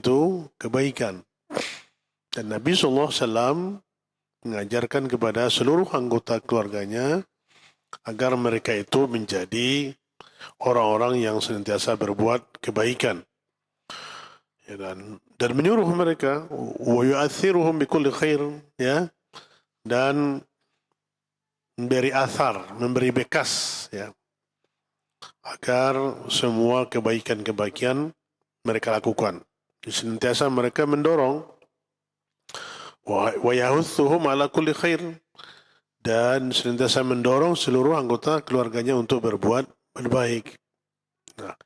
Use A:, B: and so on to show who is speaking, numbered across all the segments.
A: pintu kebaikan. Dan Nabi SAW mengajarkan kepada seluruh anggota keluarganya agar mereka itu menjadi orang-orang yang senantiasa berbuat kebaikan. Ya, dan menyuruh mereka wa yu'athiruhum bikulli khair, ya, dan memberi athar, memberi bekas, ya, agar semua kebaikan-kebaikan mereka lakukan. Senantiasa mereka mendorong wa yahuthuhum ala kulli khair, dan senantiasa mendorong seluruh anggota keluarganya untuk berbuat baik. Nah,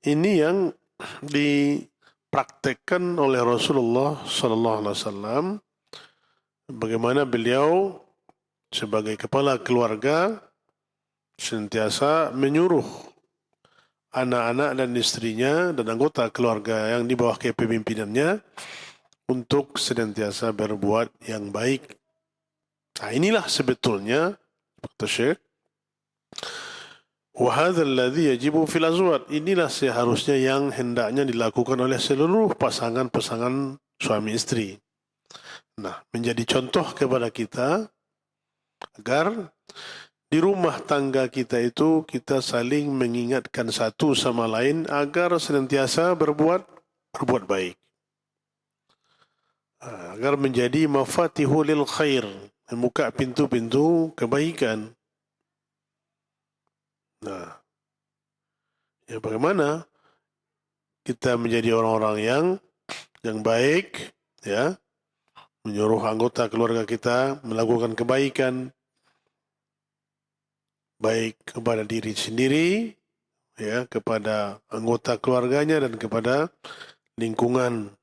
A: ini yang dipraktekkan oleh Rasulullah sallallahu alaihi wasallam, bagaimana beliau sebagai kepala keluarga senantiasa menyuruh anak-anak dan istrinya dan anggota keluarga yang di bawah kepemimpinannya untuk senantiasa berbuat yang baik. Nah, inilah sebetulnya, kata Syekh, wa hadzal ladzi yajibu fil azwaj, inilah seharusnya yang hendaknya dilakukan oleh seluruh pasangan-pasangan suami istri. Nah, menjadi contoh kepada kita agar di rumah tangga kita itu kita saling mengingatkan satu sama lain agar senantiasa berbuat baik. Agar menjadi mafatihul lil khair, membuka pintu-pintu kebaikan. Nah, ya bagaimana kita menjadi orang-orang yang baik, ya, menyuruh anggota keluarga kita melakukan kebaikan, baik kepada diri sendiri, ya, kepada anggota keluarganya dan kepada lingkungan.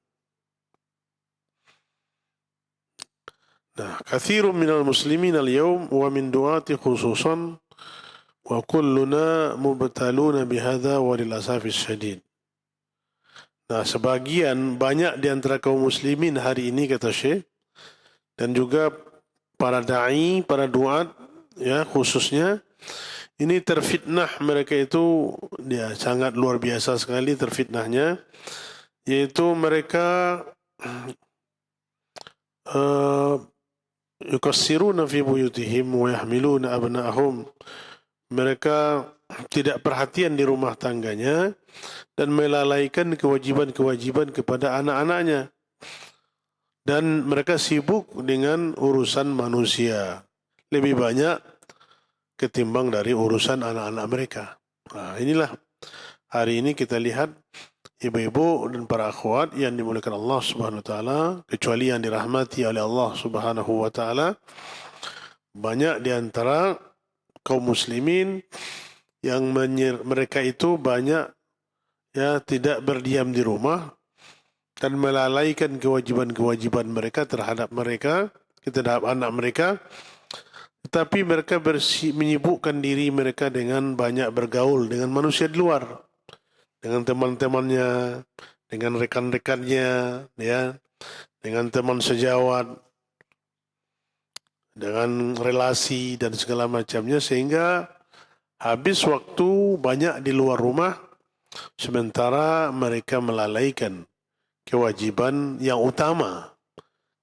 A: Nah, katsirun minal muslimin al-yawm wa min du'ati khususan wa kulluna mubtaluna bihadza wa lil asafis syadid. Nah, sebagian banyak di antara kaum muslimin hari ini, kata Syekh, dan juga para dai, para duat, ya, khususnya ini terfitnah, mereka itu ya sangat luar biasa sekali terfitnahnya, yaitu mereka yukassiruna fi buyutihim wa yahmiluna abna'ahum, mereka tidak perhatian di rumah tangganya dan melalaikan kewajiban-kewajiban kepada anak-anaknya, dan mereka sibuk dengan urusan manusia lebih banyak ketimbang dari urusan anak-anak mereka. Nah, inilah hari ini kita lihat ibu-ibu dan para akhwat yang dimuliakan Allah Subhanahu wa taala, kecuali yang dirahmati oleh Allah Subhanahu wa taala, banyak di antara kaum muslimin yang mereka itu banyak, ya, tidak berdiam di rumah dan melalaikan kewajiban-kewajiban mereka terhadap anak mereka, tetapi mereka menyibukkan diri mereka dengan banyak bergaul dengan manusia di luar, dengan teman-temannya, dengan rekan-rekannya, ya, dengan teman sejawat, dengan relasi dan segala macamnya, sehingga habis waktu banyak di luar rumah, sementara mereka melalaikan kewajiban yang utama,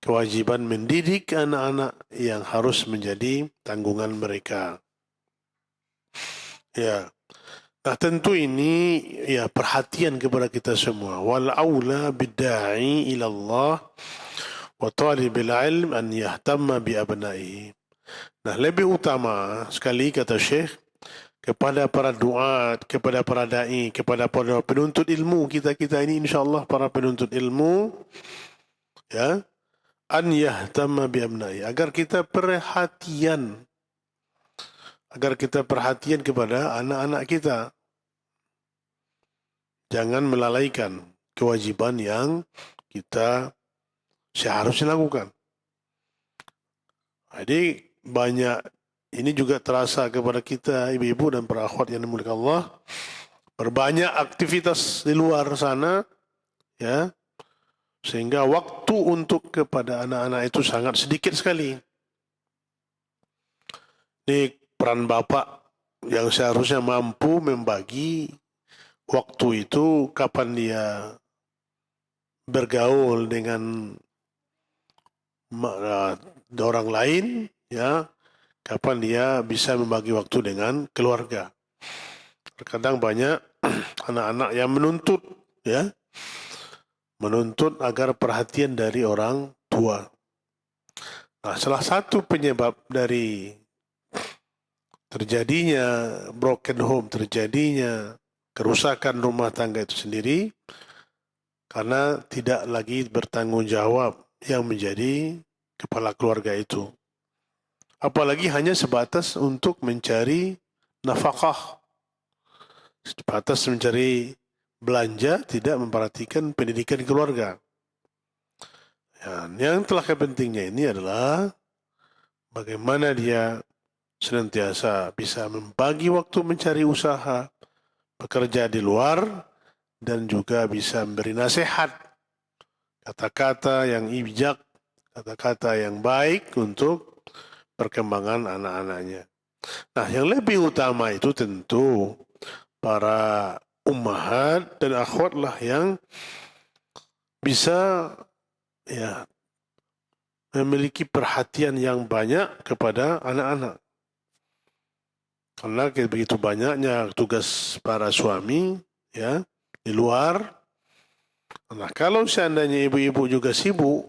A: kewajiban mendidik anak-anak yang harus menjadi tanggungan mereka. Ya, nah tentu ini ya perhatian kepada kita semua. Wal aula bidda'i ila Allah wa talibil ilm an yahtamma bi abnaihi. Nah, lebih utama sekali, kata Syekh, kepada para duat, kepada para dai, kepada para penuntut ilmu kita ini, insyaallah para penuntut ilmu, ya, an yahtamma bi abnaihi, agar kita perhatian kepada anak-anak kita. Jangan melalaikan kewajiban yang kita seharusnya lakukan. Jadi banyak ini juga terasa kepada kita, ibu-ibu dan para akhwat yang dimuliakan Allah, berbanyak aktivitas di luar sana, ya, sehingga waktu untuk kepada anak-anak itu sangat sedikit sekali. Ini peran bapak yang seharusnya mampu membagi waktu itu, kapan dia bergaul dengan orang lain, ya, kapan dia bisa membagi waktu dengan keluarga. Terkadang banyak anak-anak yang menuntut, ya, menuntut agar perhatian dari orang tua. Nah, salah satu penyebab dari terjadinya broken home, terjadinya kerusakan rumah tangga itu sendiri, karena tidak lagi bertanggung jawab yang menjadi kepala keluarga itu. Apalagi hanya sebatas untuk mencari nafkah, sebatas mencari belanja, tidak memperhatikan pendidikan keluarga. Ya, yang telah pentingnya ini adalah bagaimana dia senantiasa bisa membagi waktu mencari usaha, bekerja di luar, dan juga bisa memberi nasihat, kata-kata yang bijak, kata-kata yang baik untuk perkembangan anak-anaknya. Nah, yang lebih utama itu tentu para ummahat dan akhwat lah yang bisa, ya, memiliki perhatian yang banyak kepada anak-anak. Karena begitu banyaknya tugas para suami, ya, di luar. Nah, kalau seandainya ibu-ibu juga sibuk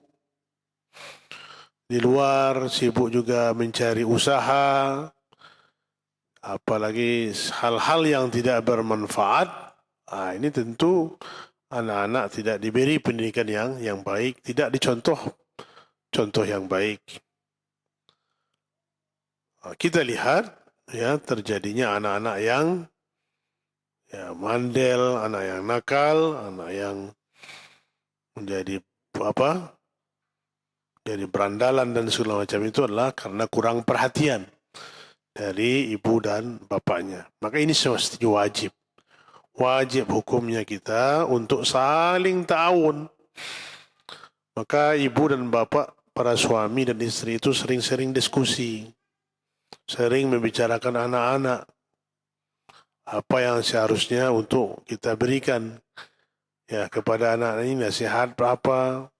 A: di luar, sibuk juga mencari usaha, apalagi hal-hal yang tidak bermanfaat, ini tentu anak-anak tidak diberi pendidikan yang baik, tidak dicontoh contoh yang baik. Kita lihat, ya, terjadinya anak-anak yang, ya, mandel, anak yang nakal, anak yang menjadi apa? Jadi berandalan dan segala macam itu adalah karena kurang perhatian dari ibu dan bapaknya. Maka ini semestinya wajib. Wajib hukumnya kita untuk saling ta'awun. Maka ibu dan bapak, para suami dan istri itu sering-sering diskusi. Sering membicarakan anak-anak. Apa yang seharusnya untuk kita berikan, ya, kepada anak ini, nasihat apa.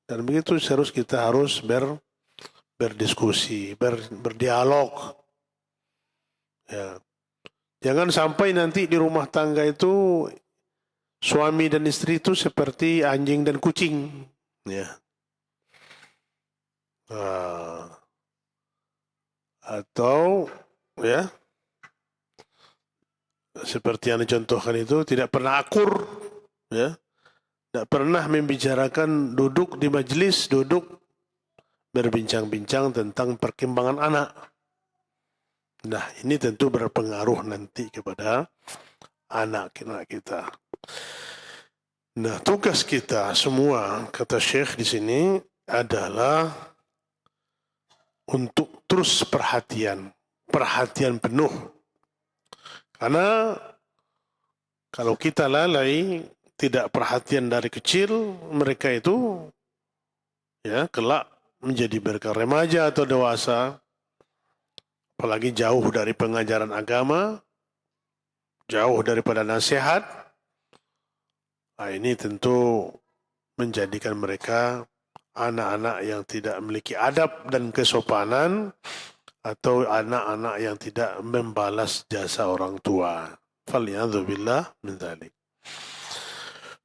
A: Dan begitu kita harus berdiskusi, berdialog. Ya. Jangan sampai nanti di rumah tangga itu suami dan istri itu seperti anjing dan kucing, ya. Atau, ya, seperti yang dicontohkan itu tidak pernah akur, ya, tidak pernah membicarakan, duduk di majelis, duduk berbincang-bincang tentang perkembangan anak. Nah, ini tentu berpengaruh nanti kepada anak-anak kita. Nah, tugas kita semua, kata Syekh di sini, adalah untuk terus perhatian penuh. Karena kalau kita lalai, tidak perhatian dari kecil, mereka itu, ya, kelak menjadi mereka remaja atau dewasa, apalagi jauh dari pengajaran agama, jauh daripada nasihat. Nah, ini tentu menjadikan mereka anak-anak yang tidak memiliki adab dan kesopanan, atau anak-anak yang tidak membalas jasa orang tua. Faliyadzubillah min dzalik.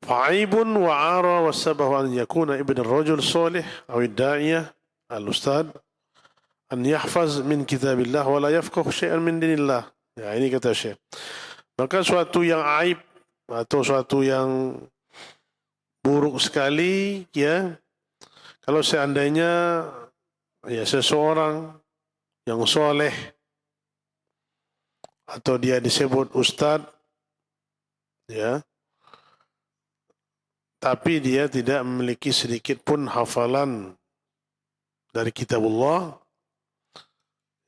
A: Fa'aibun wa'ara wasabahu an yakuna ibn ar-rajul salih atau da'iyah al-ustad an yahfaz min kitabillah wa la yafqahu syai'an min dinillah. Ya, ini kata Syekh. Maka suatu yang aib atau suatu yang buruk sekali, ya, kalau seandainya, ya, seseorang yang soleh atau dia disebut ustad, ya, tapi dia tidak memiliki sedikit pun hafalan dari kitabullah,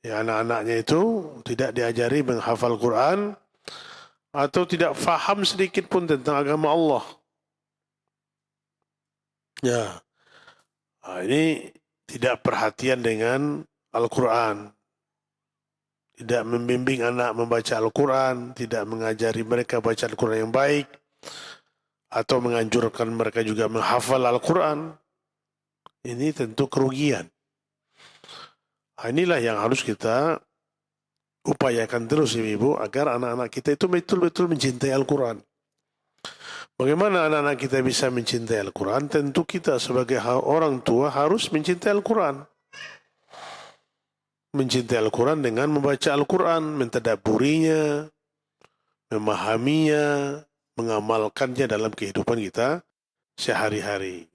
A: ya, anak-anaknya itu tidak diajari menghafal Quran atau tidak faham sedikit pun tentang agama Allah. Ya, ini tidak perhatian dengan Al-Quran, tidak membimbing anak membaca Al-Quran, tidak mengajari mereka baca Al-Quran yang baik. atau menganjurkan mereka juga menghafal Al-Quran, ini tentu kerugian. Inilah yang harus kita upayakan terus ibu agar anak-anak kita itu betul-betul mencintai Al-Quran. Bagaimana anak-anak kita bisa mencintai Al-Quran? Tentu kita sebagai orang tua harus mencintai Al-Quran. Mencintai Al-Quran dengan membaca Al-Quran, mentadabburinya, memahaminya, mengamalkannya dalam kehidupan kita sehari-hari.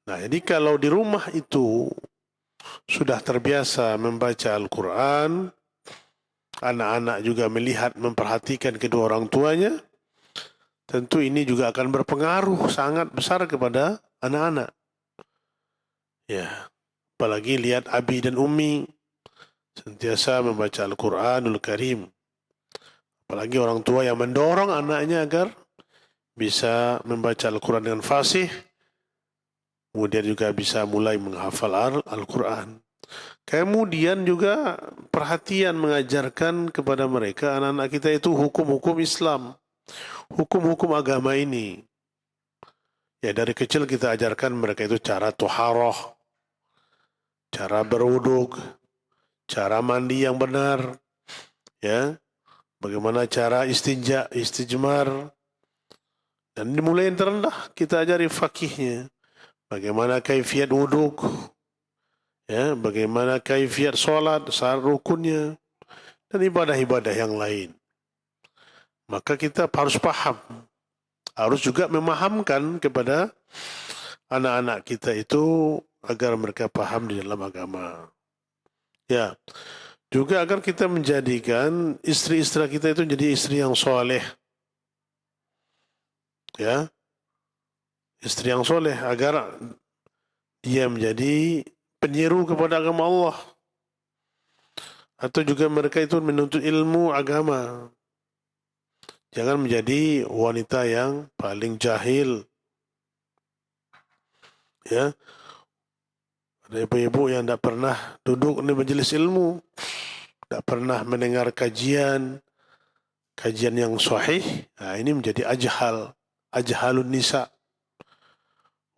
A: Nah, jadi kalau di rumah itu sudah terbiasa membaca Al-Quran, anak-anak juga melihat, memperhatikan kedua orang tuanya, tentu ini juga akan berpengaruh sangat besar kepada anak-anak. Ya, apalagi lihat abi dan umi sentiasa membaca Al-Quranul Karim. Apalagi orang tua yang mendorong anaknya agar bisa membaca Al-Quran dengan fasih, kemudian juga bisa mulai menghafal Al-Quran. Kemudian juga perhatian mengajarkan kepada mereka, anak-anak kita itu hukum-hukum Islam, hukum-hukum agama ini. Ya, dari kecil kita ajarkan mereka itu cara toharoh, cara berwuduk, cara mandi yang benar, ya, bagaimana cara istinja, istijmar, dan dimulai yang terendah kita ajari fakihnya, bagaimana kaifiat wuduk, ya, bagaimana kaifiat sholat, syarat rukunnya, dan ibadah-ibadah yang lain. Maka kita harus paham, harus juga memahamkan kepada anak-anak kita itu agar mereka paham di dalam agama. Ya, juga agar kita menjadikan istri-istri kita itu jadi istri yang soleh. Ya, istri yang soleh agar dia menjadi penyeru kepada agama Allah. Atau juga mereka itu menuntut ilmu agama. Jangan menjadi wanita yang paling jahil. Ya, ada ibu-ibu yang tidak pernah duduk di majelis ilmu, tidak pernah mendengar kajian yang sahih. Nah, ini menjadi ajhalun nisa,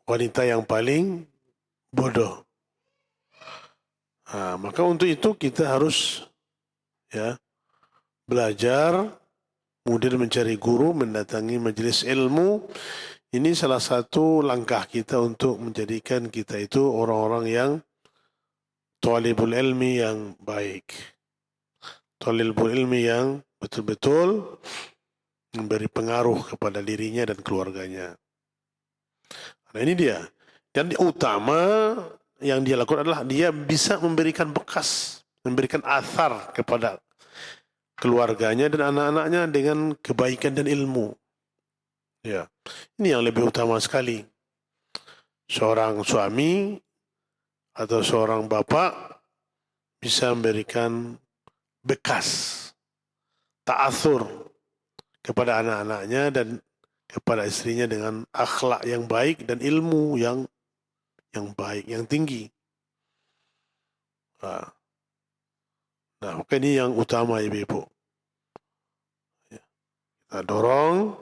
A: wanita yang paling bodoh. Nah, maka untuk itu kita harus ya belajar, kemudian mencari guru, mendatangi majelis ilmu. Ini salah satu langkah kita untuk menjadikan kita itu orang-orang yang thalibul ilmi yang baik. Thalibul ilmi yang betul-betul memberi pengaruh kepada dirinya dan keluarganya. Nah, ini dia. Dan utama yang dia lakukan adalah dia bisa memberikan bekas, memberikan athar kepada keluarganya dan anak-anaknya dengan kebaikan dan ilmu. Ya, ini yang lebih utama sekali. Seorang suami atau seorang bapak bisa memberikan bekas, ta'athur kepada anak-anaknya dan kepada istrinya dengan akhlak yang baik dan ilmu yang baik, yang tinggi. Nah, maka ini yang utama ibu-ibu. Ya. Kita dorong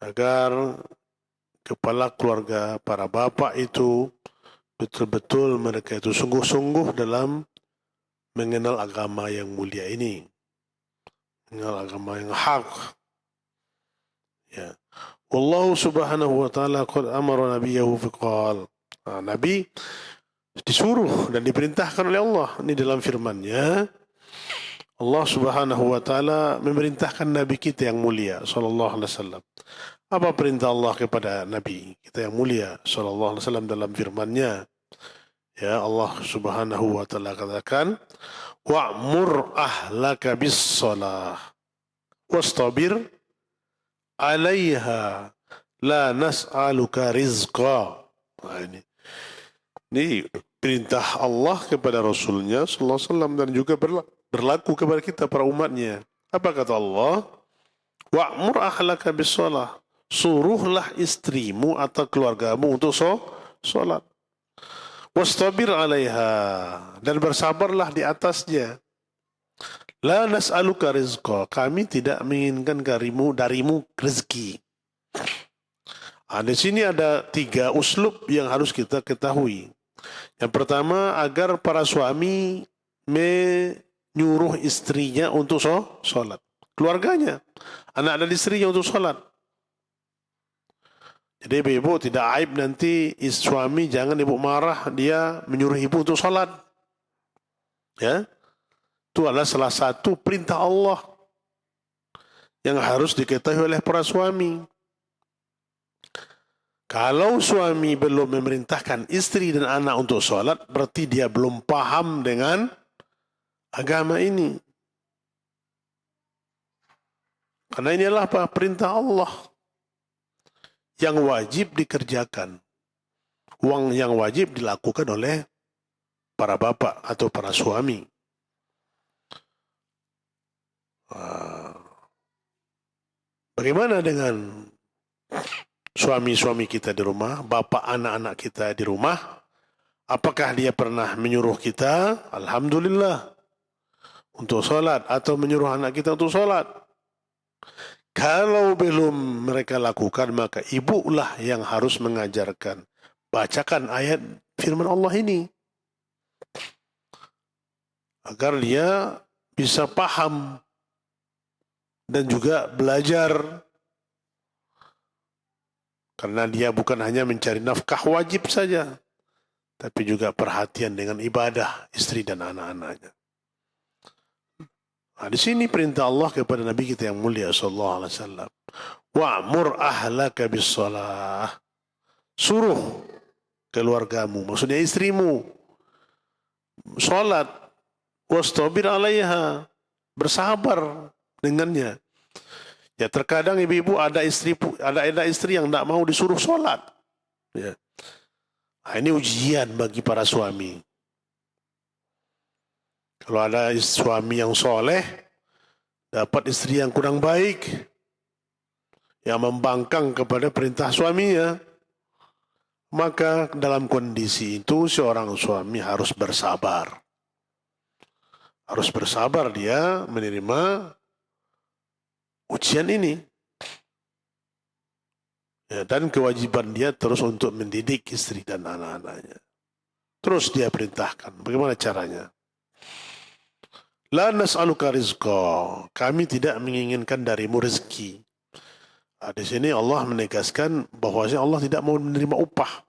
A: agar kepala keluarga, para bapak itu betul-betul mereka itu sungguh-sungguh dalam mengenal agama yang mulia ini. Mengenal agama yang hak. Ya. Wallahu subhanahu wa ta'ala qad amara nabiyahu fiqal. Nabi disuruh dan diperintahkan oleh Allah. Ini dalam firman-Nya. Allah subhanahu wa ta'ala memerintahkan Nabi kita yang mulia sallallahu alaihi wasallam. Apa perintah Allah kepada Nabi kita yang mulia sallallahu alaihi wasallam dalam firman-Nya? Ya, Allah subhanahu wa ta'ala katakan, wa'mur ahlaka bis-salah wastabir 'alaiha la nas'aluka rizqa. Nah, ini perintah Allah kepada Rasulnya sallallahu alaihi wasallam dan juga berlaku kepada kita para umatnya. Apa kata Allah? Wa'mur ahlaka bis-shalah. Suruhlah istrimu atau keluargamu untuk solat. Wastabir 'alaiha, dan bersabarlah di atasnya. La nas'aluka rizqa, kami tidak menginginkan darimu rezeki. Di sini ada 3 uslub yang harus kita ketahui. Yang pertama, agar para suami menyuruh istrinya untuk sholat. Keluarganya, anak dan istrinya untuk sholat. Jadi ibu tidak aib nanti suami, jangan ibu marah dia menyuruh ibu untuk sholat. Ya, itu adalah salah satu perintah Allah yang harus diketahui oleh para suami. Kalau suami belum memerintahkan istri dan anak untuk sholat, berarti dia belum paham dengan agama ini. Karena ini adalah apa? Perintah Allah yang wajib dikerjakan. Yang wajib dilakukan oleh para bapak atau para suami. Bagaimana dengan suami-suami kita di rumah, bapak anak-anak kita di rumah? Apakah dia pernah menyuruh kita, alhamdulillah, untuk sholat, atau menyuruh anak kita untuk sholat? Kalau belum mereka lakukan, maka ibulah yang harus mengajarkan. Bacakan ayat firman Allah ini, agar dia bisa paham dan juga belajar. Karena dia bukan hanya mencari nafkah wajib saja, tapi juga perhatian dengan ibadah istri dan anak-anaknya. Di sini perintah Allah kepada Nabi kita yang mulia sallallahu alaihi wasallam. Wa'mur ahlaka bis-shalah. Suruh keluargamu, maksudnya istrimu, salat. Wastabir 'alaiha. Bersabar dengannya. Ya, terkadang ibu-ibu ada istri yang tidak mau disuruh sholat. Ya. Ini ujian bagi para suami. Kalau ada suami yang soleh, dapat istri yang kurang baik, yang membangkang kepada perintah suaminya, maka dalam kondisi itu seorang suami harus bersabar. Harus bersabar dia menerima ujian ini. Ya, dan kewajiban dia terus untuk mendidik istri dan anak-anaknya. Terus dia perintahkan. Bagaimana caranya? La nas'aluka rizqa. Kami tidak menginginkan darimu rezeki. Di sini Allah menegaskan bahwasanya Allah tidak mau menerima upah.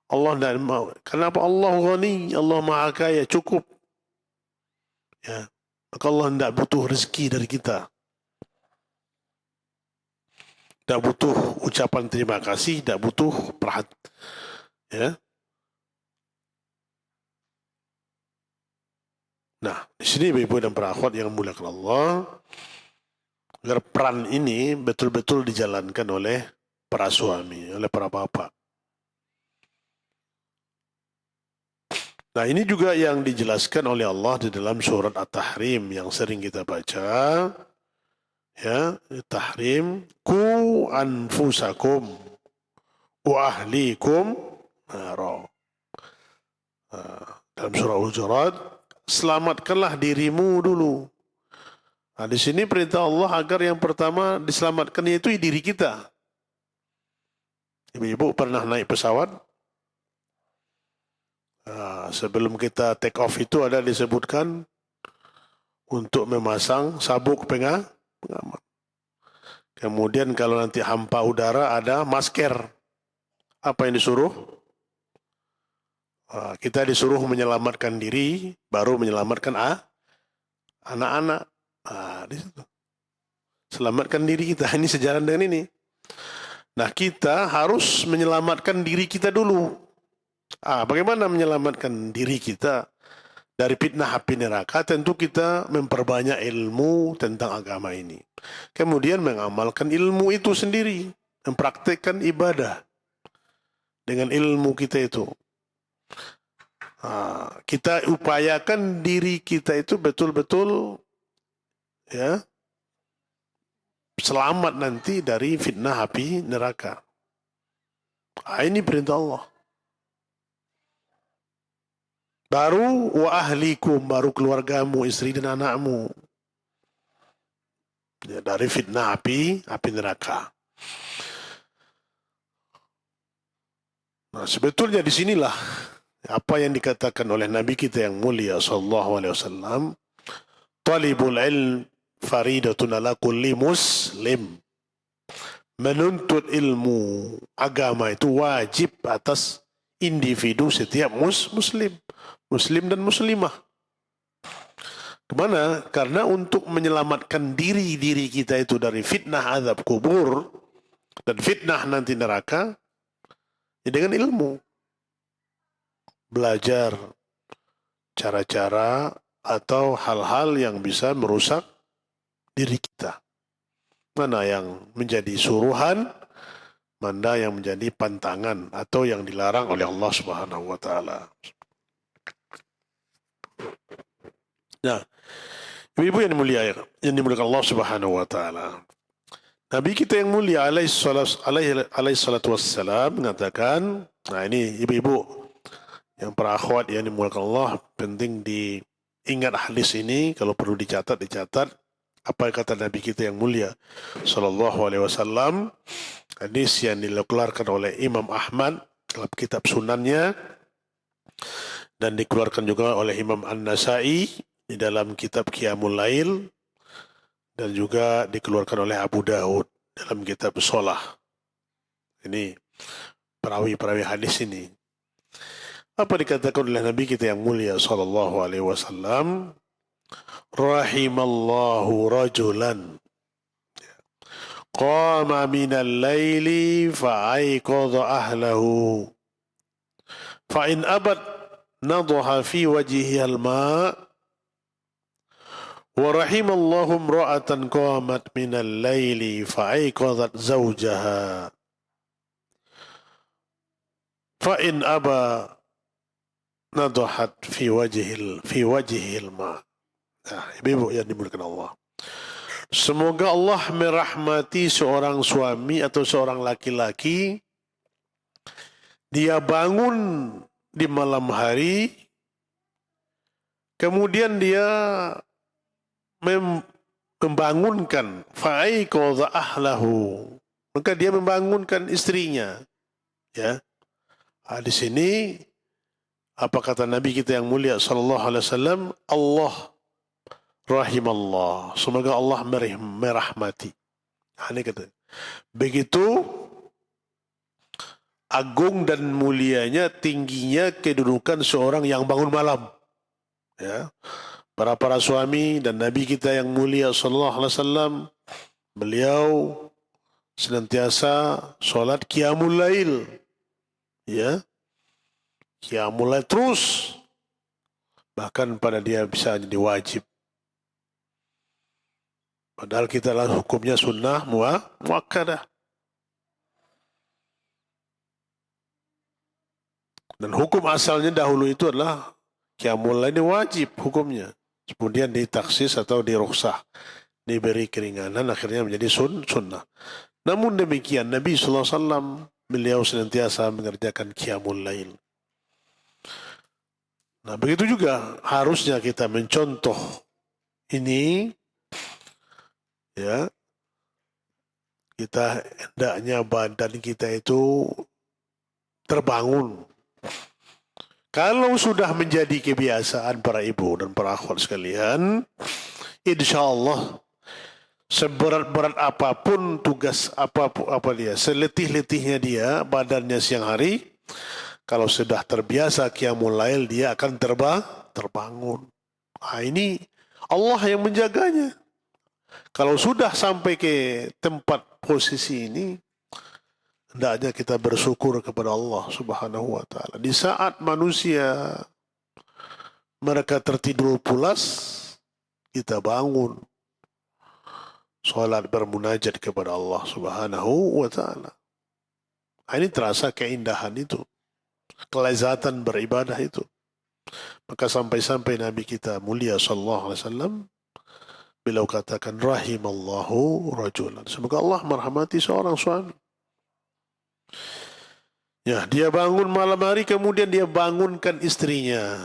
A: Allah tidak mau. Kenapa? Allah ghani, Allah maha kaya, cukup. Ya. Maka Allah tidak butuh rezeki dari kita. Tidak butuh ucapan terima kasih, tidak butuh perhatian. Ya. Nah, di sini ibu dan para akhwat yang muliakan Allah, agar peran ini betul-betul dijalankan oleh para suami, oleh para bapak. Nah, ini juga yang dijelaskan oleh Allah di dalam surat At-Tahrim yang sering kita baca. Ya, tahrim ku anfusakum wa ahlikum nara. Dalam surah Hujurat, selamatkanlah dirimu dulu. Di sini perintah Allah agar yang pertama diselamatkan yaitu diri kita. Ibu-ibu pernah naik pesawat? Sebelum kita take off itu ada disebutkan untuk memasang sabuk pengaman. Kemudian kalau nanti hampa udara ada masker. Apa yang disuruh? Kita disuruh menyelamatkan diri, baru menyelamatkan anak-anak. Di situ. Selamatkan diri kita. Ini sejalan dengan ini. Nah, kita harus menyelamatkan diri kita dulu. Bagaimana menyelamatkan diri kita dari fitnah api neraka? Tentu kita memperbanyak ilmu tentang agama ini. Kemudian mengamalkan ilmu itu sendiri. Mempraktikkan ibadah dengan ilmu kita itu. Kita upayakan diri kita itu betul-betul ya selamat nanti dari fitnah api neraka. Ini perintah Allah. Baru wa ahlikum, baru keluargamu, istri dan anakmu. Ya, dari fitnah api neraka. Nah, sebetulnya di sinilah apa yang dikatakan oleh Nabi kita yang mulia sallallahu alaihi wasallam, talibul ilm faridatun ala kulli muslim. Menuntut ilmu agama itu wajib atas individu setiap muslim, muslim dan muslimah. Kemana? Karena untuk menyelamatkan diri kita itu dari fitnah azab kubur dan fitnah nanti neraka, ya dengan ilmu. Belajar cara-cara atau hal-hal yang bisa merusak diri kita. Mana yang menjadi suruhan, mana yang menjadi pantangan atau yang dilarang oleh Allah Subhanahu wa taala. Nah, ibu yang mulia, yang dimuliakan Allah Subhanahu wa taala. Nabi kita yang mulia alaihi salatu wassalam mengatakan, nah ini ibu-ibu yang para akhwat yang dimuliakan Allah, penting diingat hadis ini, kalau perlu dicatat. Apa yang kata Nabi kita yang mulia sallallahu alaihi wasallam, hadis yang dikeluarkan oleh Imam Ahmad dalam kitab sunannya dan dikeluarkan juga oleh Imam An-Nasai di dalam kitab Qiyamul Lail dan juga dikeluarkan oleh Abu Daud dalam kitab Shalah. Ini perawi-perawi hadis ini. Apa dikatakan oleh Nabi kita yang mulia sallallahu alaihi wasallam? Rahimallahu rajulan qama minal laili fa'aiqadha ahlahu fa in abad nadha fi wajhihi al-ma' wa rahimallahu imra'atan qamat minal laili fa'aiqadhat zawjaha fa in aba nadhat fi wajhihi al-ma'. Nah, ibu yang dimuliakan Allah. Semoga Allah merahmati seorang suami atau seorang laki-laki, dia bangun di malam hari, kemudian dia membangunkan fa'aiqadha ahlahu, maka dia membangunkan istrinya. Ya, di sini apa kata Nabi kita yang mulia sallallahu alaihi wasallam? Allah rahimallah, semoga Allah merahmati. Ini kata. Begitu agung dan mulianya, tingginya kedudukan seorang yang bangun malam. Ya, para suami dan Nabi kita yang mulia sallallahu alaihi wasallam, beliau senantiasa solat qiyamul lail. Ya, qiyamul lail terus, bahkan pada dia bisa jadi wajib. Padahal kita lah hukumnya sunnah muakkadah. Dan hukum asalnya dahulu itu adalah qiyamul lail ini wajib hukumnya. Kemudian ditaksis atau dirukhsah, diberi keringanan, akhirnya menjadi sunnah. Namun demikian Nabi sallallahu alaihi wasallam beliau senantiasa mengerjakan qiyamul lail. Nah, begitu juga harusnya kita mencontoh ini. Ya, kita hendaknya badan kita itu terbangun. Kalau sudah menjadi kebiasaan para ibu dan para akhwat sekalian, insya Allah seberat-berat apapun tugas apa dia, seletih-letihnya dia badannya siang hari, kalau sudah terbiasa qiyamul lail, dia akan terbangun. Nah, ini Allah yang menjaganya. Kalau sudah sampai ke tempat posisi ini, hendaknya kita bersyukur kepada Allah Subhanahu wa taala. Di saat manusia mereka tertidur pulas, kita bangun salat bermunajat kepada Allah Subhanahu wa taala. Ini terasa keindahan itu, kelezatan beribadah itu. Maka sampai-sampai Nabi kita mulia sallallahu alaihi wasallam beliau katakan rahimallahu rajulan, semoga Allah merahmati seorang suami. Ya, dia bangun malam hari, kemudian dia bangunkan istrinya.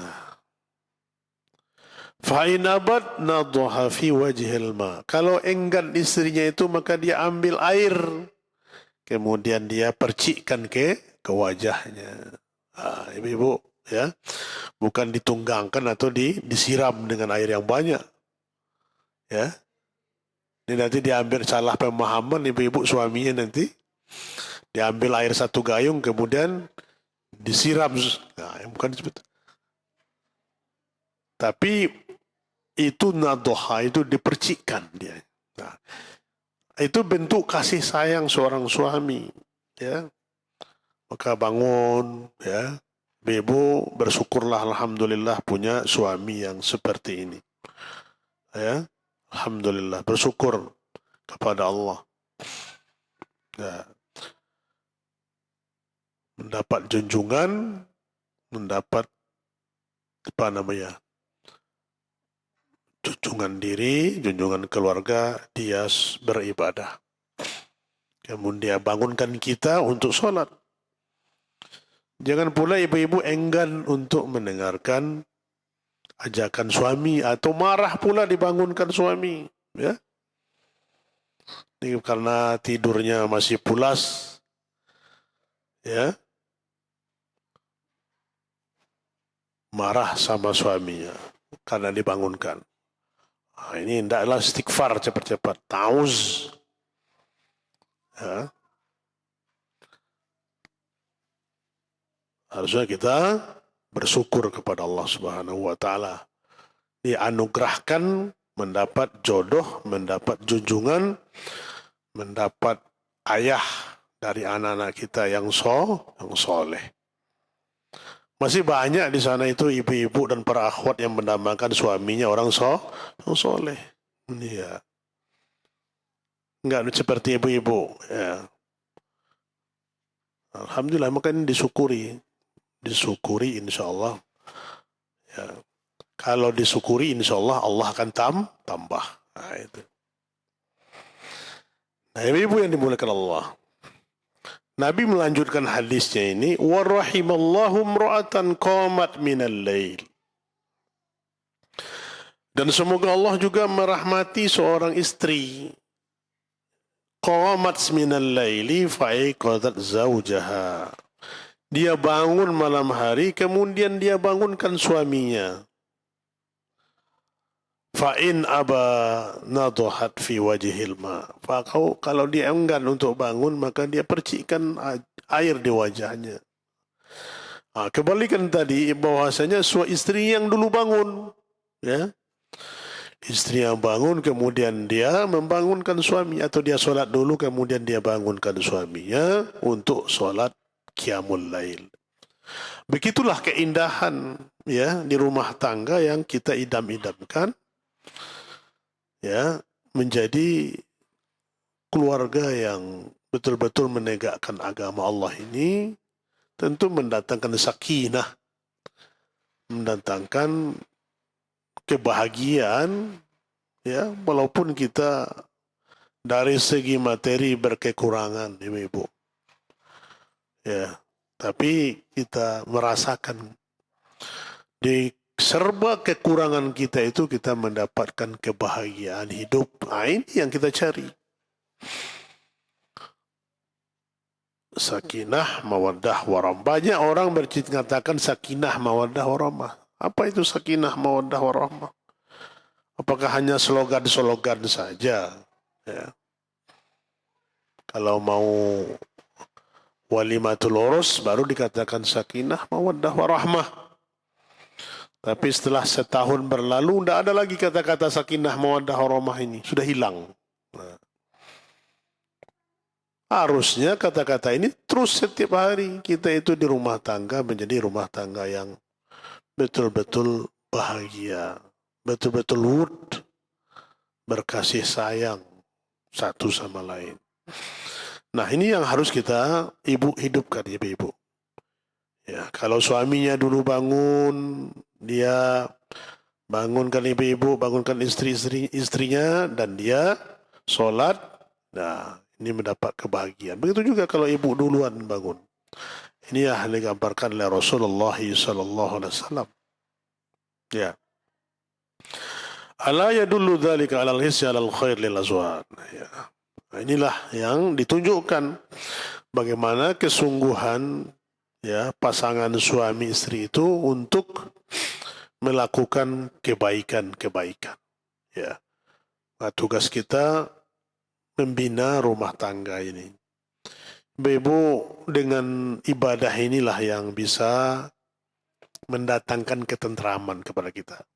A: Fa in abad nadhaha fi wajhil ma. Kalau enggan istrinya itu, maka dia ambil air, kemudian dia percikkan ke ke wajahnya. Ibu-ibu, ya, bukan ditunggangkan atau disiram dengan air yang banyak, ya. Ini nanti diambil salah pemahaman ibu-ibu suaminya, nanti diambil air 1 gayung kemudian disiram. Nah, bukan seperti. Tapi itu nadoha, itu dipercikkan dia. Nah, itu bentuk kasih sayang seorang suami, ya. Maka bangun, ya, ibu bersyukurlah, alhamdulillah punya suami yang seperti ini, ya. Alhamdulillah, bersyukur kepada Allah, ya. Mendapat junjungan, mendapat apa namanya, junjungan diri, junjungan keluarga, dia beribadah. Kemudian dia bangunkan kita untuk sholat. Jangan pula ibu-ibu enggan untuk mendengarkan ajakan suami, atau marah pula dibangunkan suami, ya. Ini karena tidurnya masih pulas, ya, marah sama suaminya karena dibangunkan. Nah, ini hendaklah istighfar cepat-cepat, tauz, ya. Harusnya kita bersyukur kepada Allah Subhanahu wa Ta'ala, dianugerahkan mendapat jodoh, mendapat junjungan, mendapat ayah dari anak-anak kita yang soleh. Masih banyak di sana itu ibu-ibu dan para akhwat yang mendambakan suaminya orang soleh. Ini ya, enggak seperti ibu-ibu, ya. Alhamdulillah, maka ini disyukuri insya Allah, ya. Kalau disyukuri insya Allah, Allah akan tambah. Nah, itu. Nah, ibu-ibu yang dimuliakan Allah, Nabi melanjutkan hadisnya ini, wa rahimallahu imra'atan qamat minal lail. Dan semoga Allah juga merahmati seorang istri, qamat minal laili fa'aiqadat zawjaha. Dia bangun malam hari, kemudian dia bangunkan suaminya. Fa'in aba nadohat fi wajhil ma. Kalau dia enggan untuk bangun, maka dia percikkan air di wajahnya. Kebalikan tadi, bahwasanya istri yang dulu bangun, ya. Istri yang bangun, kemudian dia membangunkan suami, atau dia sholat dulu, kemudian dia bangunkan suaminya untuk sholat qiyamul lail. Begitulah keindahan, ya, di rumah tangga yang kita idam-idamkan, ya, menjadi keluarga yang betul-betul menegakkan agama Allah ini. Tentu mendatangkan sakinah, mendatangkan kebahagiaan, ya, walaupun kita dari segi materi berkekurangan, ibu-ibu, ya, tapi kita merasakan di serba kekurangan kita itu kita mendapatkan kebahagiaan hidup. Ini yang kita cari. Sakinah, mawaddah, warahmah. Banyak orang mengatakan sakinah, mawaddah, warahmah. Apa itu sakinah, mawaddah, warahmah? Apakah hanya slogan-slogan saja? Ya. Kalau mau walimatul urus baru dikatakan sakinah, mawaddah, warahmah. Tapi setelah setahun berlalu, tidak ada lagi kata-kata sakinah, mawaddah, warahmah ini. Sudah hilang. Nah, harusnya kata-kata ini terus setiap hari. Kita itu di rumah tangga menjadi rumah tangga yang betul-betul bahagia, betul-betul wud, berkasih sayang satu sama lain. Nah, ini yang harus kita hidupkan, ibu-ibu. Ya, kalau suaminya dulu bangun, dia bangunkan ibu-ibu, bangunkan istrinya, dan dia sholat. Nah, ini mendapat kebahagiaan. Begitu juga kalau ibu duluan bangun. Ini yang digambarkan oleh Rasulullah SAW. Ya. Ala yadullu dzalika 'alal hissi 'alal khair lil azwaj. Ya. Nah, inilah yang ditunjukkan bagaimana kesungguhan ya pasangan suami istri itu untuk melakukan kebaikan-kebaikan. Ya, nah, tugas kita membina rumah tangga ini. Ibu, dengan ibadah inilah yang bisa mendatangkan ketentraman kepada kita.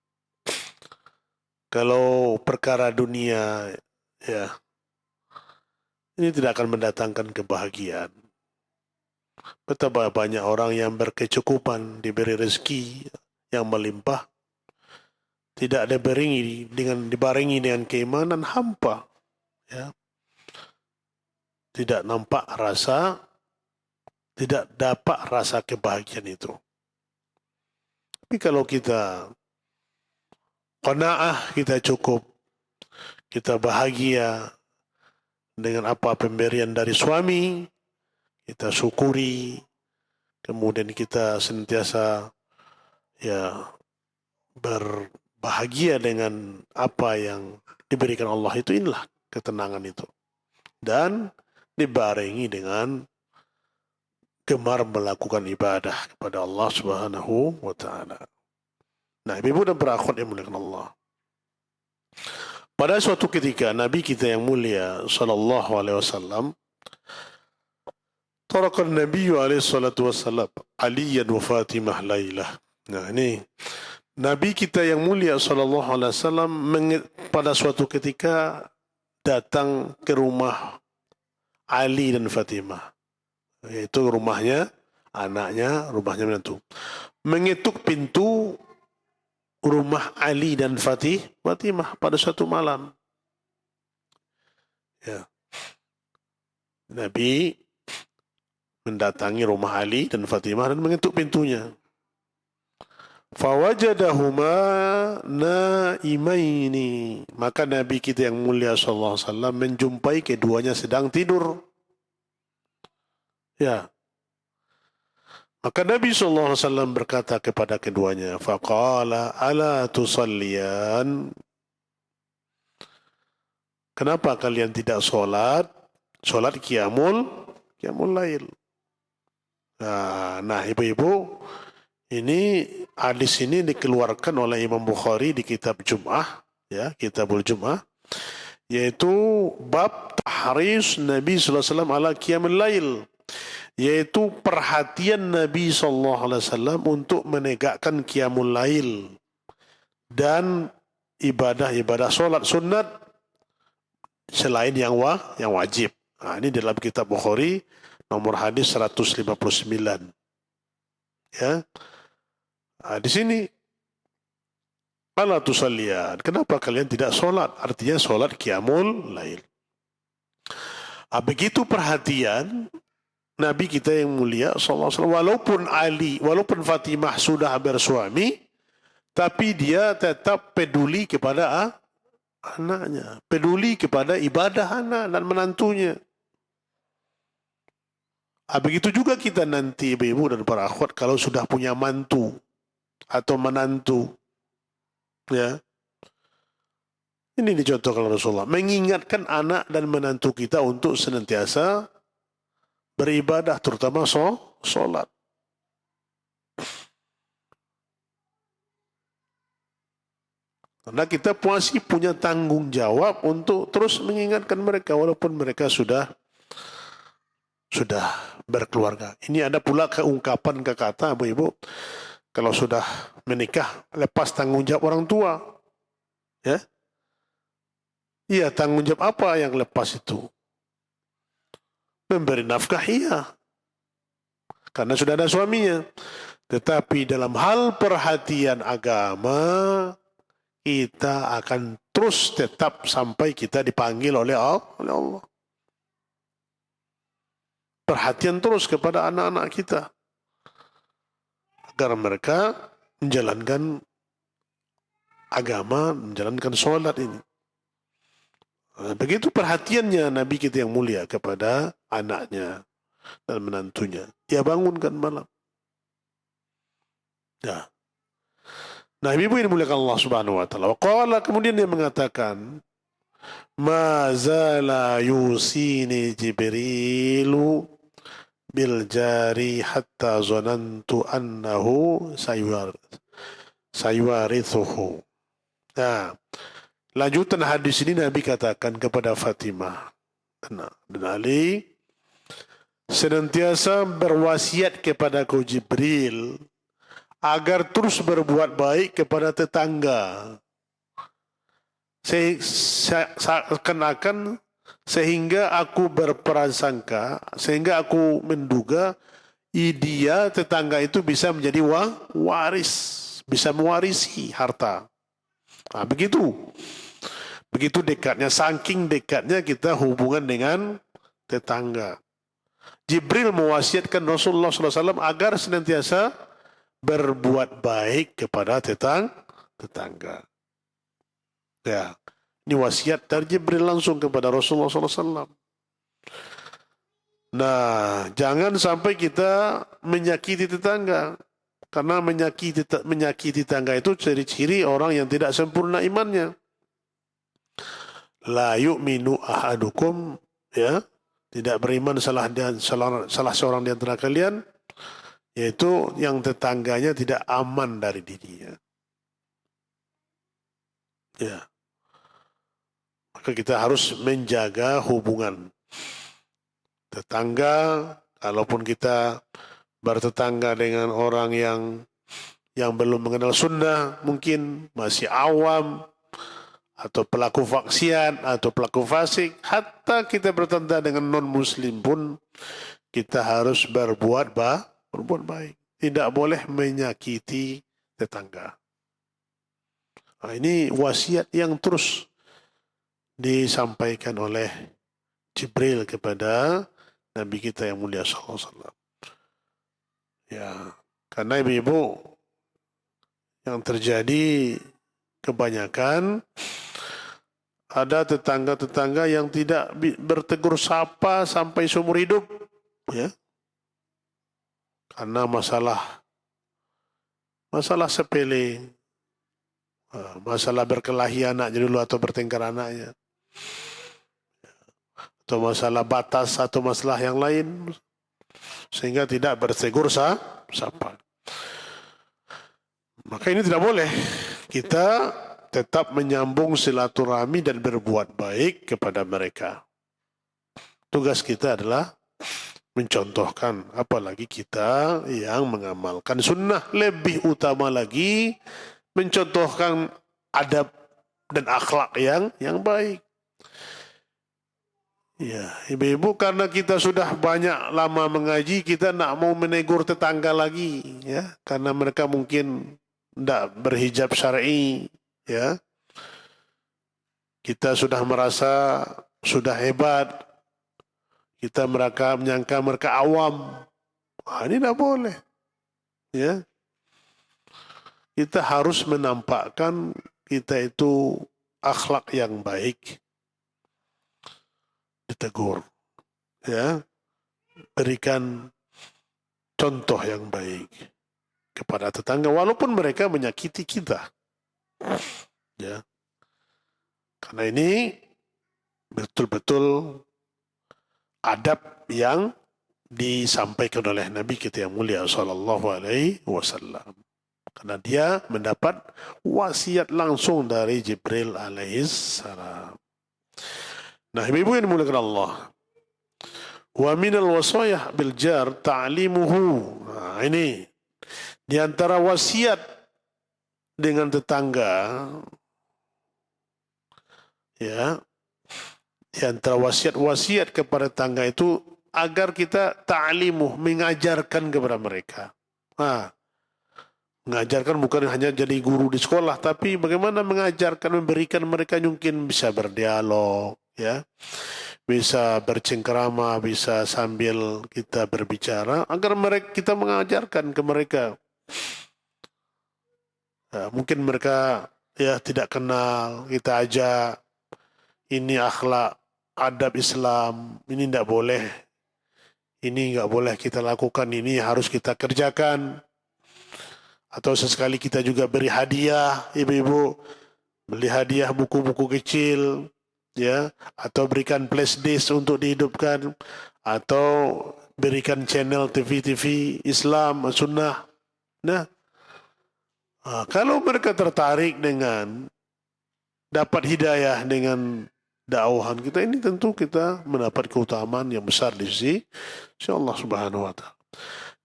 A: Kalau perkara dunia, ya, ini tidak akan mendatangkan kebahagiaan. Betapa banyak orang yang berkecukupan, diberi rezeki yang melimpah, tidak dibarengi dengan keimanan hampa, ya. Tidak dapat rasa kebahagiaan itu. Tapi kalau kita qanaah, kita cukup, kita bahagia dengan apa pemberian dari suami, kita syukuri, kemudian kita senantiasa ya berbahagia dengan apa yang diberikan Allah itu, inilah ketenangan itu. Dan dibarengi dengan gemar melakukan ibadah kepada Allah Subhanahu wa taala. Nah, ibu dan para akhwat yang muliakan Allah. Pada suatu ketika Nabi kita yang mulia sallallahu alaihi wasallam tarakan Nabi alaihi salatu wasallam Aliyan wa Fatimah lailah. Nah, ini Nabi kita yang mulia sallallahu alaihi wasallam pada suatu ketika datang ke rumah Ali dan Fatimah, yaitu rumahnya anaknya, rumahnya menantu. Mengetuk pintu rumah Ali dan Fatimah pada suatu malam. Ya. Nabi mendatangi rumah Ali dan Fatimah dan mengetuk pintunya. Fawajadahuma naimaini. Maka Nabi kita yang mulia sallallahu alaihi wasallam menjumpai keduanya sedang tidur. Ya. Maka Nabi sallallahu alaihi wasallam berkata kepada keduanya, faqala ala tusalliyan? Kenapa kalian tidak salat qiyamul lail? Nah, ibu-ibu, ini hadis ini dikeluarkan oleh Imam Bukhari di kitab Jum'ah, ya, Kitabul Jum'ah, yaitu bab tahris Nabi sallallahu alaihi wasallam ala qiyamul lail, yaitu perhatian Nabi sallallahu alaihi wasallam untuk menegakkan qiyamul lail dan ibadah-ibadah solat sunat selain yang wajib. Nah, ini dalam kitab Bukhari nomor hadis 159. Ya. Nah, di sini ala tusalliyan, kenapa kalian tidak solat? Artinya solat qiyamul lail. Begitu perhatian Nabi kita yang mulia sallallahu alaihi wasallam, walaupun Fatimah sudah bersuami, tapi dia tetap peduli kepada anaknya, peduli kepada ibadah anak dan menantunya. Begitu juga kita nanti, ibu-ibu dan para akhwat, kalau sudah punya mantu atau menantu, ya, ini dicontohkan Rasulullah, mengingatkan anak dan menantu kita untuk senantiasa beribadah, terutama sholat. Karena kita masih punya tanggung jawab untuk terus mengingatkan mereka walaupun mereka sudah berkeluarga. Ini ada pula keungkapan kata ibu-ibu, kalau sudah menikah lepas tanggung jawab orang tua. Ya. Iya, tanggung jawab apa yang lepas itu? Memberi nafkah, iya. Karena sudah ada suaminya. Tetapi dalam hal perhatian agama, kita akan terus tetap sampai kita dipanggil oleh Allah. Perhatian terus kepada anak-anak kita agar mereka menjalankan agama, menjalankan sholat ini. Begitu perhatiannya Nabi kita yang mulia kepada anaknya dan menantunya. Dia bangunkan malam. Nah, ibu ini muliakan Allah Subhanahu wa taala. Waqala, kemudian dia mengatakan, ma zala yusini Jibrilu bil jari hatta zanantu annahu sayuwarithuhu. Nah, lanjutan hadis ini Nabi katakan kepada Fatimah dan Ali, senantiasa berwasiat kepadaku Jibril agar terus berbuat baik kepada tetangga. Seakan-akan sehingga aku berprasangka, sehingga aku menduga dia tetangga itu bisa menjadi waris, bisa mewarisi harta. Nah, begitu dekatnya, saking dekatnya kita hubungan dengan tetangga. Jibril mewasiatkan Rasulullah SAW agar senantiasa berbuat baik kepada tetangga. Ya, ini wasiat dari Jibril langsung kepada Rasulullah SAW. Nah, jangan sampai kita menyakiti tetangga. Karena menyakiti tetangga itu ciri-ciri orang yang tidak sempurna imannya. La yu'minu ahadukum, ya, tidak beriman salah seorang di antara kalian, yaitu yang tetangganya tidak aman dari dirinya. Ya. Maka kita harus menjaga hubungan tetangga. Kalaupun kita bertetangga dengan orang yang belum mengenal sunnah, mungkin masih awam, atau pelaku maksiat, atau pelaku fasik, hatta kita bertetangga dengan non-muslim pun, kita harus berbuat baik. Tidak boleh menyakiti tetangga. Nah, ini wasiat yang terus disampaikan oleh Jibril kepada Nabi kita yang mulia sallallahu alaihi wasallam. Ya, karena ibu-ibu yang terjadi kebanyakan ada tetangga-tetangga yang tidak bertegur sapa sampai seumur hidup, ya. Karena masalah sepele, masalah berkelahi anaknya dulu atau bertengkar anaknya, atau masalah batas atau masalah yang lain, sehingga tidak bertegur sapa. Maka ini tidak boleh. Kita tetap menyambung silaturahmi dan berbuat baik kepada mereka. Tugas kita adalah mencontohkan, apalagi kita yang mengamalkan sunnah, lebih utama lagi mencontohkan adab dan akhlak yang baik. Ya, ibu-ibu, karena kita sudah banyak lama mengaji, kita tidak mau menegur tetangga lagi, ya, karena mereka mungkin tidak berhijab syar'i, ya. Kita sudah merasa sudah hebat, kita menyangka mereka awam. Ini tidak boleh, ya. Kita harus menampakkan kita itu akhlak yang baik, ditegur, ya, berikan contoh yang baik kepada tetangga walaupun mereka menyakiti kita, ya, karena ini betul-betul adab yang disampaikan oleh Nabi kita yang mulia sallallahu alaihi wasallam, karena dia mendapat wasiat langsung dari Jibril alaihissalam. Nah, ibu-ibu yang dimuliakan Allah, wa minal wasayah bil jar ta'limuhu. Nah, ini di antara wasiat dengan tetangga, ya, di antara wasiat kepada tetangga itu agar kita ta'limuh, mengajarkan kepada mereka. Nah, mengajarkan bukan hanya jadi guru di sekolah, tapi bagaimana mengajarkan, memberikan mereka mungkin bisa berdialog, ya, bisa bercengkerama, bisa sambil kita berbicara, agar kita mengajarkan ke mereka. Mungkin mereka ya tidak kenal, kita ajak, ini akhlak, adab Islam, ini tidak boleh, ini nggak boleh kita lakukan, ini harus kita kerjakan. Atau sesekali kita juga beri hadiah, ibu-ibu, beli hadiah buku-buku kecil, ya, atau berikan flash disk untuk dihidupkan, atau berikan channel TV-TV Islam, Sunnah. Nah, kalau mereka tertarik dengan dapat hidayah dengan dakwahan kita ini, tentu kita mendapat keutamaan yang besar di sisi Allah Subhanahu wa taala.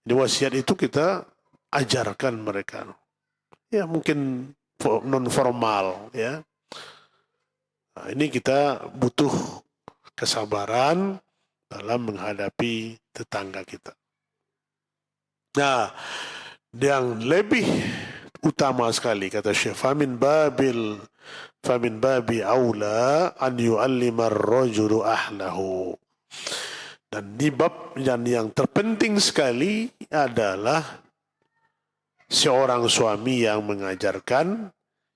A: Di wasiat itu kita ajarkan mereka. Ya, mungkin non formal ya. Nah, ini kita butuh kesabaran dalam menghadapi tetangga kita. Nah, yang lebih utama sekali kata Syekh, famin babi aula an yu'allima ar-rajulu ahlahu. Dan di bab yang terpenting sekali adalah seorang suami yang mengajarkan,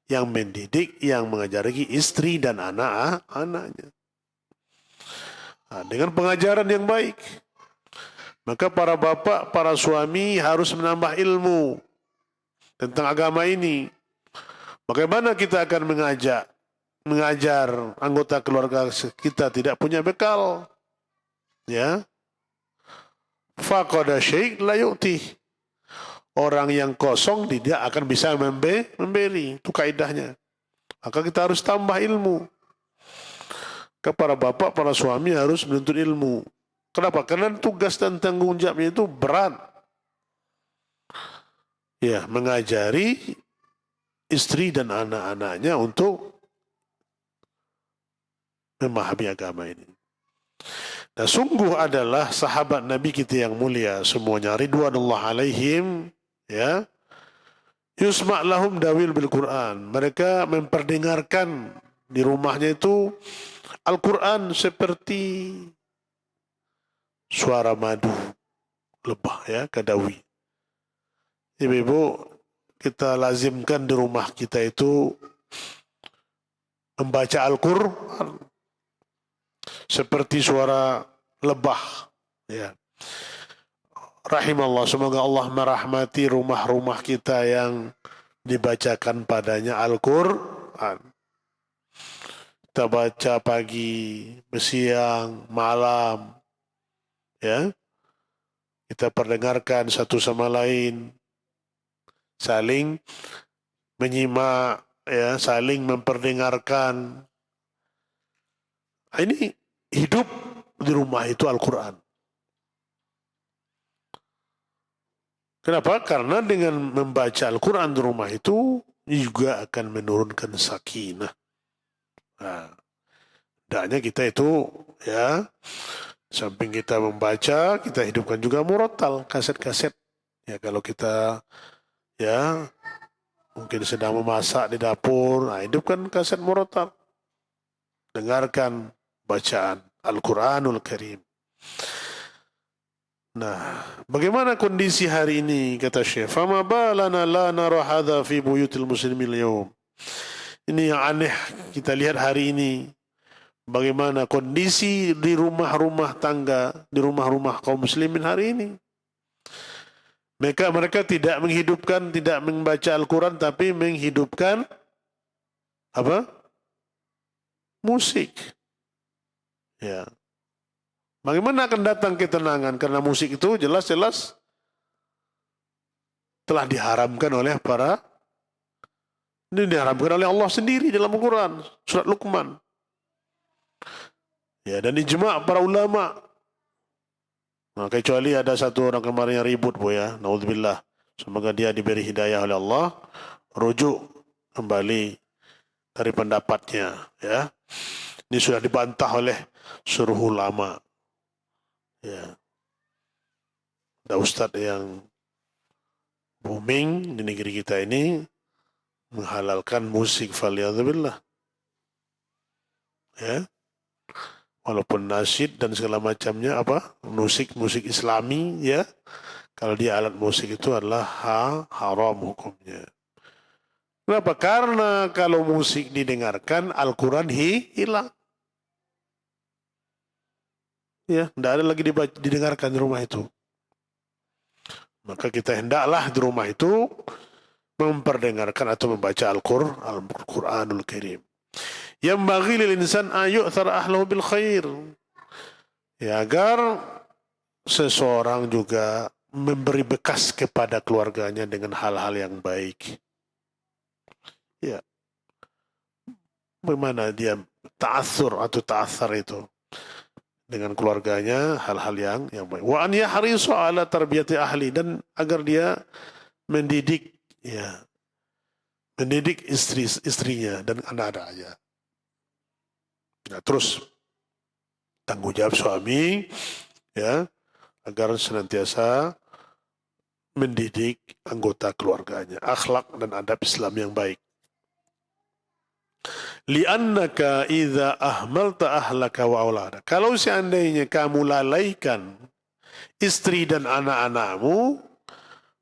A: yang mendidik, yang mengajari istri dan anak-anaknya. Nah, dengan pengajaran yang baik, maka para bapak, para suami harus menambah ilmu tentang agama ini. Bagaimana kita akan mengajar anggota keluarga kita tidak punya bekal? Ya, faqada syai' la yu'ti. Orang yang kosong tidak akan bisa memberi. Itu kaidahnya. Maka kita harus tambah ilmu. Para bapak, para suami harus menuntut ilmu. Kenapa? Karena tugas dan tanggung jawabnya itu berat. Ya, mengajari istri dan anak-anaknya untuk memahami agama ini. Dan sungguh adalah sahabat Nabi kita yang mulia semuanya, ridwanullah alaihim, ya, yusma' lahum dawil bil Quran. Mereka memperdengarkan di rumahnya itu Al-Quran seperti suara madu lebah, ya, kadawi. Ibu-ibu, kita lazimkan di rumah kita itu membaca Al-Quran seperti suara lebah, ya. Rahimallah, semoga Allah merahmati rumah-rumah kita yang dibacakan padanya Al-Quran. Kita baca pagi, siang, malam, ya. Kita perdengarkan satu sama lain, saling menyimak, ya, saling memperdengarkan. Ini hidup di rumah itu Al-Quran. Kenapa? Karena dengan membaca Al-Quran di rumah itu juga akan menurunkan sakinah. Nah, hendaknya kita itu, ya, samping kita membaca, kita hidupkan juga murattal, kaset-kaset. Ya, kalau kita, ya, mungkin sedang memasak di dapur, nah, hidupkan kaset murattal. Dengarkan bacaan Al-Quranul Karim. Nah, bagaimana kondisi hari ini, kata Syekh? Fama balana la nara hadha fi buyutil muslimin al-yawm. Ini yang aneh kita lihat hari ini. Bagaimana kondisi di rumah-rumah tangga, di rumah-rumah kaum muslimin hari ini. Mereka tidak menghidupkan, tidak membaca Al-Quran, tapi menghidupkan apa? Musik. Ya. Bagaimana akan datang ketenangan? Karena musik itu jelas-jelas telah diharamkan oleh ini diharamkan oleh Allah sendiri dalam Al-Quran, surat Luqman. Ya, dan ijma' para ulama. Nah, kecuali ada satu orang kemarin yang ribut, ya, naudzubillah. Semoga dia diberi hidayah oleh Allah, rujuk kembali dari pendapatnya, ya. Ini sudah dibantah oleh seluruh ulama. Ya. Ada ustadz yang booming di negeri kita ini menghalalkan musik, faliyadzubillah. Ya. Walaupun nasyid dan segala macamnya apa? Musik Islami, ya. Kalau dia alat musik itu adalah haram hukumnya. Kenapa? Karena kalau musik didengarkan, Al-Quran hilang. Ya, tidak ada lagi didengarkan di rumah itu. Maka kita hendaklah di rumah itu memperdengarkan atau membaca Al-Quranul Karim. Yang bagi lil insan ayu'thar ahlahu bil khair. Ya, agar seseorang juga memberi bekas kepada keluarganya dengan hal-hal yang baik. Ya, bagaimana dia ta'athur atau ta'athar itu dengan keluarganya, hal-hal yang baik. Wa an yahrisu ala tarbiyati ahli, dan agar dia mendidik, ya, mendidik istrinya dan anak-anaknya. Nah, terus tanggung jawab suami, ya, agar senantiasa mendidik anggota keluarganya, akhlak dan adab Islam yang baik. Li'annaka idza ahmalta ahlaka wa aulada. Kalau seandainya kamu lalaikan istri dan anak-anakmu,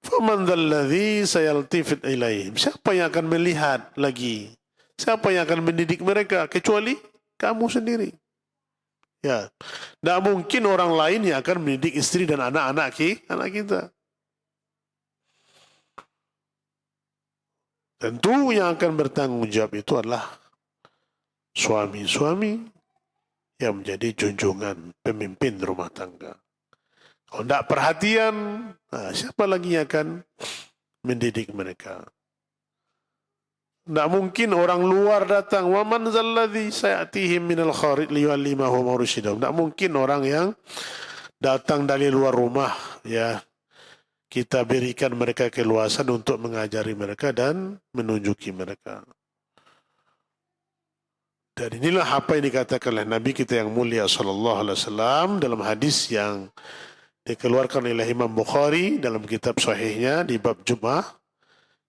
A: faman dzalladzi sayaltifit ilaihim. Siapa yang akan melihat lagi? Siapa yang akan mendidik mereka kecuali kamu sendiri? Ya, tidak mungkin orang lain yang akan mendidik istri dan anak kita. Tentu yang akan bertanggung jawab itu adalah suami-suami yang menjadi junjungan pemimpin rumah tangga. Kalau tidak perhatian, siapa lagi yang akan mendidik mereka? Tidak mungkin orang luar datang. Wa man zalladzi sayatihim minal kharij liyuallimahum rusydahum. Tidak mungkin orang yang datang dari luar rumah, ya, kita berikan mereka keluasan untuk mengajari mereka dan menunjuki mereka. Dan inilah apa yang dikatakan oleh Nabi kita yang mulia sallallahu alaihi wasallam dalam hadis yang dikeluarkan oleh Imam Bukhari dalam kitab sahihnya di bab Jumat.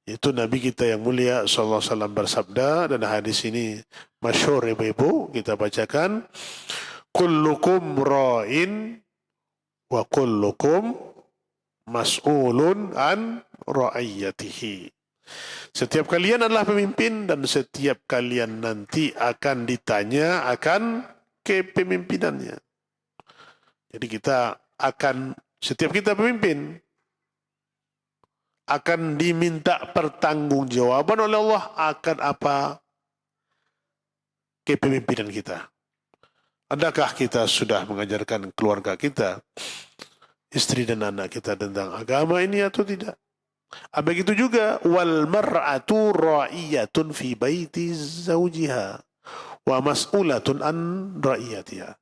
A: Itu Nabi kita yang mulia sallallahu alaihi wasallam bersabda, dan hadis ini masyhur ibu-ibu, kita bacakan. Kullukum ra'in wa kullukum mas'ulun an ra'iyatihi. Setiap kalian adalah pemimpin dan setiap kalian nanti akan ditanya akan kepemimpinannya. Jadi setiap kita pemimpin akan diminta pertanggungjawaban oleh Allah akan apa kepemimpinan kita. Adakah kita sudah mengajarkan keluarga kita, istri dan anak kita tentang agama ini atau tidak? Begitu juga wal mar'atu ra'iyatun fi baiti zawjiha wa mas'ulatun an ra'iyatiha.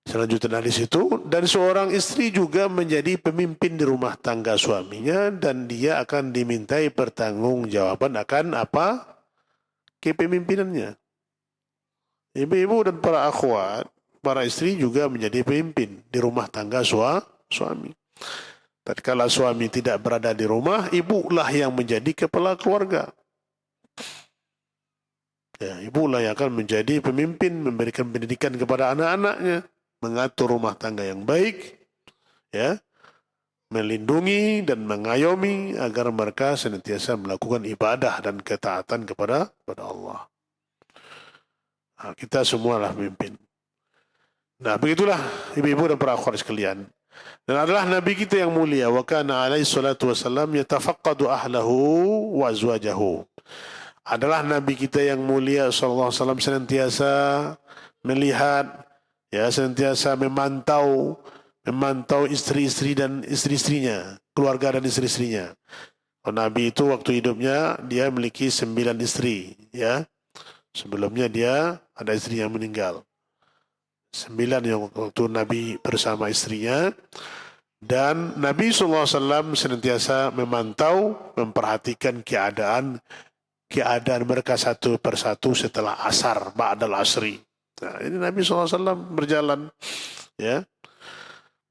A: Selanjutnya dari situ, dan seorang istri juga menjadi pemimpin di rumah tangga suaminya dan dia akan dimintai pertanggungjawaban akan apa kepemimpinannya. Ibu-ibu dan para akhwat, para istri juga menjadi pemimpin di rumah tangga suami. Tatkala suami tidak berada di rumah, ibulah yang menjadi kepala keluarga. Ya, ibulah yang akan menjadi pemimpin, memberikan pendidikan kepada anak-anaknya, mengatur rumah tangga yang baik, ya, melindungi dan mengayomi agar mereka senantiasa melakukan ibadah dan ketaatan kepada Allah. Nah, kita semualah pemimpin. Nah, begitulah ibu-ibu dan para akhwat sekalian. Dan adalah Nabi kita yang mulia, wa kana alaihi salatu wasallam yatafaqqadu ahlahu wa azwajahu. Adalah Nabi kita yang mulia sallallahu alaihi wasallam senantiasa melihat, ya, senantiasa memantau istri-istri dan istri-istrinya, keluarga dan istri-istrinya. Nabi itu waktu hidupnya dia memiliki 9 istri, ya. Sebelumnya dia ada istri yang meninggal. 9 yang waktu Nabi bersama istrinya. Dan Nabi SAW senantiasa memantau, memperhatikan keadaan mereka satu persatu setelah asar, ba'dal asri. Nah, ini Nabi SAW berjalan, ya.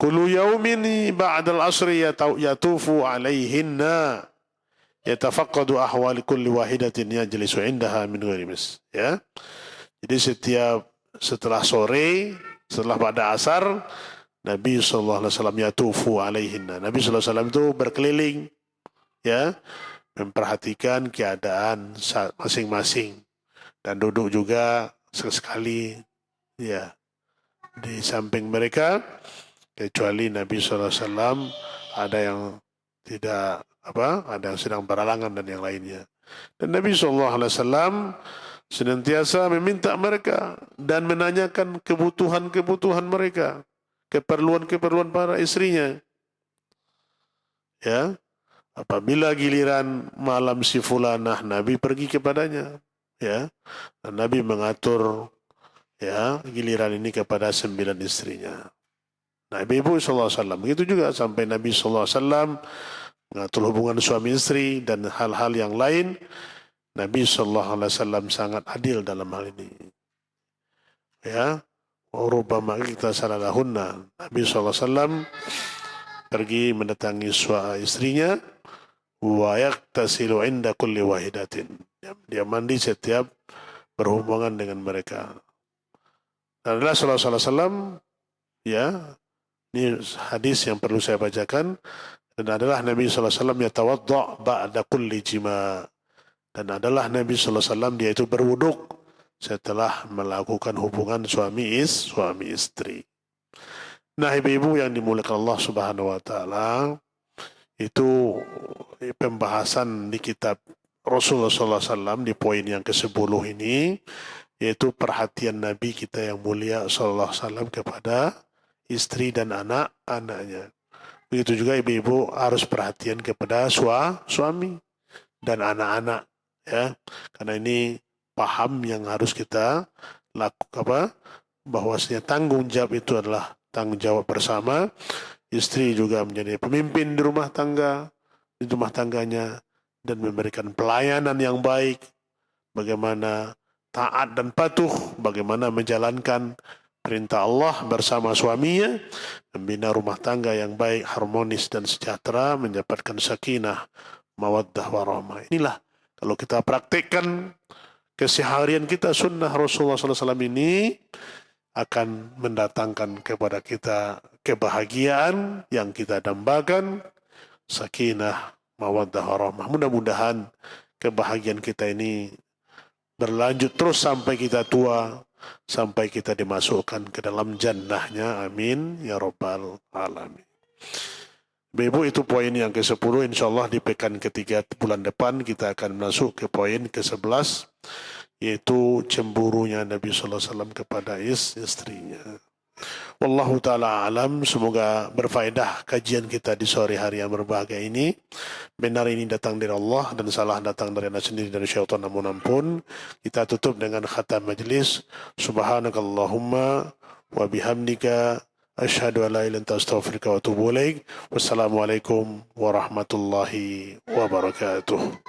A: Kullu yaumin ba'dal asri yatufu alaihinna yatafaqqadu ahwali kulli wahidatin yajlisu indaha min ghairi mis, ya. Jadi setelah sore, setelah pada asar, Nabi SAW yatufu alaihinna. Nabi SAW itu berkeliling, ya, memperhatikan keadaan masing-masing dan duduk juga sesekali, ya, di samping mereka, kecuali Nabi SAW ada yang tidak ada yang sedang berhalangan dan yang lainnya. Dan Nabi SAW senantiasa meminta mereka dan menanyakan kebutuhan-kebutuhan mereka, keperluan-keperluan para istrinya. Ya, apabila giliran malam si fulanah, Nabi pergi kepadanya. Ya, dan Nabi mengatur ya giliran ini kepada 9 istrinya. Nabi Ibu SAW. Begitu juga sampai Nabi SAW mengatur hubungan suami istri dan hal-hal yang lain. Nabi SAW sangat adil dalam hal ini. Ya, warubama kita salalahunna. Nabi SAW pergi mendatangi istrinya, wa yaktasilu inda kulli wahidatin. Dia mandi setiap berhubungan dengan mereka. Dan Rasulullah SAW, ya, ini hadis yang perlu saya bacakan, dan adalah Nabi SAW yatawadda' ba'da kulli jima. Dan adalah Nabi SAW dia itu berwuduk setelah melakukan hubungan suami istri. Nah, ibu-ibu yang dimuliakan Allah Subhanahu wa taala, itu pembahasan di kitab Rasulullah SAW di poin yang ke-10 ini, yaitu perhatian Nabi kita yang mulia sallallahu alaihi wasallam kepada istri dan anak-anaknya. Begitu juga ibu-ibu harus perhatian kepada suami dan anak-anak, ya. Karena ini paham yang harus kita lakukan, bahwasanya tanggung jawab itu adalah tanggung jawab bersama. Istri juga menjadi pemimpin di rumah tangganya, dan memberikan pelayanan yang baik, bagaimana taat dan patuh, bagaimana menjalankan perintah Allah bersama suaminya, membina rumah tangga yang baik, harmonis dan sejahtera, mendapatkan sakinah, mawaddah warahmah. Inilah kalau kita praktikkan keseharian kita sunnah Rasulullah SAW ini, akan mendatangkan kepada kita kebahagiaan yang kita dambakan, sakinah, mawaddah warahmah. Mudah-mudahan kebahagiaan kita ini berlanjut terus sampai kita tua, sampai kita dimasukkan ke dalam jannahnya. Amin ya rabbal alamin. Ibu, itu poin yang ke-10. InsyaAllah di pekan ketiga bulan depan kita akan masuk ke poin ke-11, yaitu cemburunya Nabi sallallahu alaihi wasallam kepada istrinya. Wallahu ta'ala alam. Semoga berfaedah kajian kita di sore hari yang berbahagia ini. Benar ini datang dari Allah dan salah datang dari anak sendiri, dari syaitan. Namun ampun. Kita tutup dengan khatam majlis. Subhanakallahumma wa bihamdika asyhadu an la ilaha illa anta astaghfiruka wa atubu ilaik. Wassalamualaikum warahmatullahi wabarakatuh.